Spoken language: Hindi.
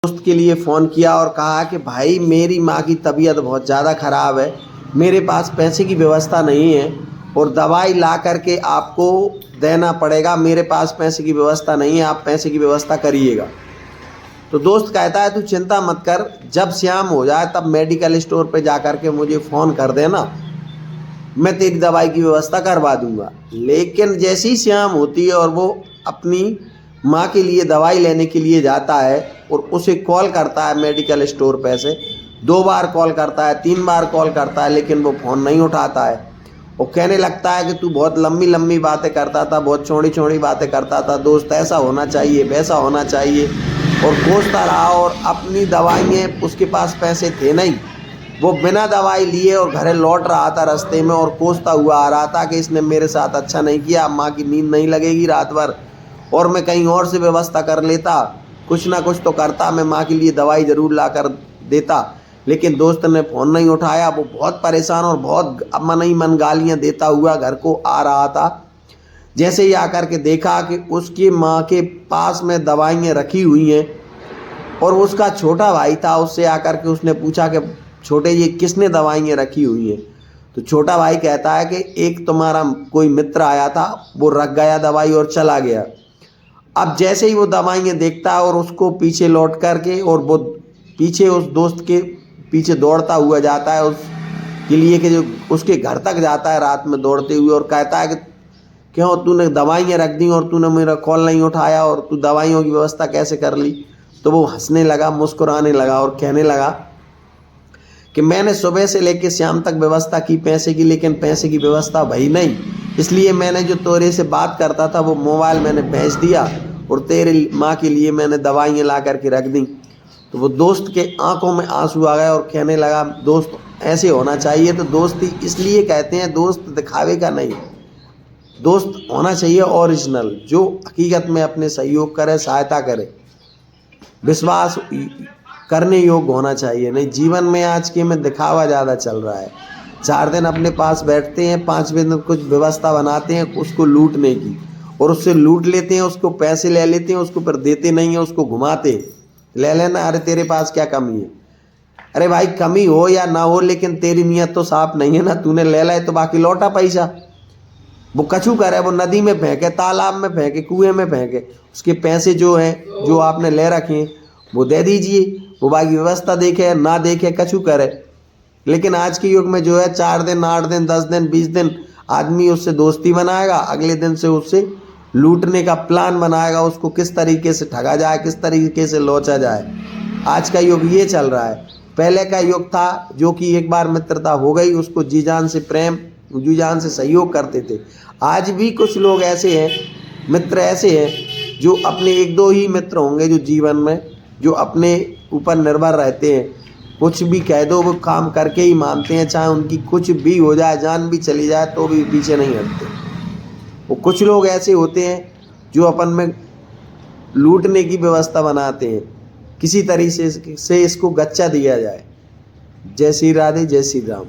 दोस्त के लिए फ़ोन किया और कहा कि भाई मेरी माँ की तबीयत बहुत ज़्यादा ख़राब है, मेरे पास पैसे की व्यवस्था नहीं है और दवाई ला करके आपको देना पड़ेगा, मेरे पास पैसे की व्यवस्था नहीं है, आप पैसे की व्यवस्था करिएगा। तो दोस्त कहता है तू चिंता मत कर, जब शाम हो जाए तब मेडिकल स्टोर पे जा कर के मुझे फ़ोन कर देना, मैं तेरी दवाई की व्यवस्था करवा दूंगा। लेकिन जैसी ही शाम होती है और वो अपनी माँ के लिए दवाई लेने के लिए जाता है और उसे कॉल करता है मेडिकल स्टोर पे से 2 बार कॉल करता है, 3 बार कॉल करता है, लेकिन वो फ़ोन नहीं उठाता है। वो कहने लगता है कि तू बहुत लंबी लंबी बातें करता था, बहुत चौड़ी चौड़ी बातें करता था, दोस्त ऐसा होना चाहिए, वैसा होना चाहिए, और कोसता रहा। और अपनी दवाइयाँ, उसके पास पैसे थे नहीं, वो बिना दवाई लिए और घरे लौट रहा था रास्ते में और कोसता हुआ आ रहा था कि इसने मेरे साथ अच्छा नहीं किया, माँ की नींद नहीं लगेगी रात भर, और मैं कहीं और से व्यवस्था कर लेता, कुछ ना कुछ तो करता, मैं माँ के लिए दवाई ज़रूर ला कर देता। लेकिन दोस्त ने फ़ोन नहीं उठाया। वो बहुत परेशान और बहुत मन ही मन गालियाँ देता हुआ घर को आ रहा था। जैसे ही आकर के देखा कि उसकी माँ के पास में दवाइयाँ रखी हुई हैं और उसका छोटा भाई था, उससे आकर के उसने पूछा कि छोटे ये किसने दवाइयाँ रखी हुई हैं? तो छोटा भाई कहता है कि एक तुम्हारा कोई मित्र आया था, वो रख गया दवाई और चला गया। अब जैसे ही वो दवाइयाँ देखता है और उसको पीछे लौट कर के, और वो पीछे उस दोस्त के पीछे दौड़ता हुआ जाता है उसके लिए कि जो उसके घर तक जाता है रात में दौड़ते हुए, और कहता है कि क्यों तूने दवाइयाँ रख दी और तूने मेरा कॉल नहीं उठाया और तू दवाइयों की व्यवस्था कैसे कर ली? तो वो हंसने लगा, मुस्कुराने लगा और कहने लगा कि मैंने सुबह से लेकर शाम तक व्यवस्था की पैसे की, लेकिन पैसे की व्यवस्था भई नहीं, इसलिए मैंने जो तेरे से बात करता था वो मोबाइल मैंने बेच दिया और तेरे माँ के लिए मैंने दवाइयाँ ला करके रख दी। तो वो दोस्त के आंखों में आंसू आ गए और कहने लगा दोस्त ऐसे होना चाहिए। तो दोस्ती इसलिए कहते हैं, दोस्त दिखावे का नहीं, दोस्त होना चाहिए ओरिजिनल, जो हकीकत में अपने सहयोग करे, सहायता करे, विश्वास करने योग्य होना चाहिए। नहीं, जीवन में आज के में दिखावा ज़्यादा चल रहा है। 4 दिन अपने पास बैठते हैं, 5वें दिन कुछ व्यवस्था बनाते हैं उसको लूटने की, और उससे लूट लेते हैं, उसको पैसे ले लेते हैं, उसको फिर देते नहीं हैं, उसको घुमाते, ले लेना, अरे तेरे पास क्या कमी है? अरे भाई कमी हो या ना हो, लेकिन तेरी नीयत तो साफ नहीं है ना, तूने ले लाए तो बाकी लौटा पैसा। वो कछु करे, वो नदी में फेंके, तालाब में फेंके, कुएं में फेंके, उसके पैसे जो हैं जो आपने ले रखे हैं वो दे दीजिए, वो बाकी व्यवस्था देखे ना देखे कछु करे। लेकिन आज के युग में जो है 4 दिन, 8 दिन, 10 दिन, 20 दिन आदमी उससे दोस्ती बनाएगा, अगले दिन से उससे लूटने का प्लान बनाएगा, उसको किस तरीके से ठगा जाए, किस तरीके से लोचा जाए। आज का युग ये चल रहा है। पहले का युग था जो कि एक बार मित्रता हो गई उसको जी जान से प्रेम, जी जान से सहयोग करते थे। आज भी कुछ लोग ऐसे हैं, मित्र ऐसे हैं जो अपने 1-2 ही मित्र होंगे जो जीवन में, जो अपने ऊपर निर्भर रहते हैं, कुछ भी कह दो वो काम करके ही मानते हैं, चाहे उनकी कुछ भी हो जाए, जान भी चली जाए तो भी पीछे नहीं हटते। वो कुछ लोग ऐसे होते हैं जो अपन में लूटने की व्यवस्था बनाते हैं, किसी तरीके से इसको गच्चा दिया जाए। जय श्री राधे, जय श्री राम।